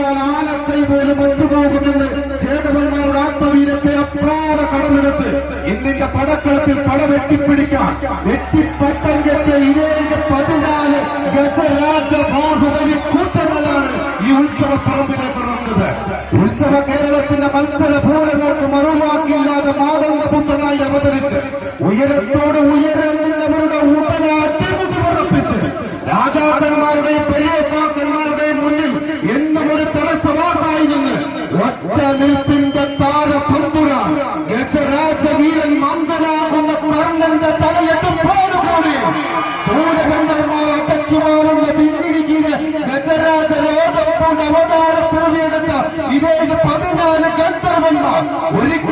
നോക്കിയാൽ ആനക്കൈ പോലും ഒത്തുപോകുമെന്ന് ചേതവന്മാരുടെ ആത്മവീരത്തെ അപ്രോടെ കടമെടുത്ത് ഇന്നിന്റെ പടക്കളത്തിൽ പടവെട്ടിപ്പിടിക്കാൻ വെട്ടിപ്പട്ടങ്കത്തെ 14 ഗജരാജ ബാഹുബലി കൂട്ടങ്ങളാണ് ഈ ഉത്സവ പറമ്പിലേക്ക് ഇറങ്ങുന്നത്. ഉത്സവ കേരളത്തിന്റെ മത്സര ഭൂരങ്ങൾക്ക് മറുവാക്കില്ലാതെ മാതംഗപുത്രനായി അവതരിച്ച് ഉയരത്തോട് ഉയരുന്നവരുടെ ഉടലാട്ടിമുട്ടുറപ്പിച്ച് രാജാക്കന്മാരുടെയും പെരിയപ്പാക്കന്മാരുടെയും മുന്നിൽ എന്നും ഒരു തടസ്സവാക്കായി നിന്ന് ഒറ്റ നിൽപ്പിന്റെ താരതമ്പുരാൻ ഗജരാജവീരൻ മംഗലാകുന്ന കർണന്റെ തലയെട്ടുപോടുകൂടി സൂര്യചന്ദ്രന്മാർ അടയ്ക്കുമാറുന്ന പിന്നിടിക്കിന് ഗജരാജ ലോകം കൊണ്ട് അവതാര പൂവിയെടുത്ത 14 ഗന്ധർവന്മാർ ഒരിക്കൽ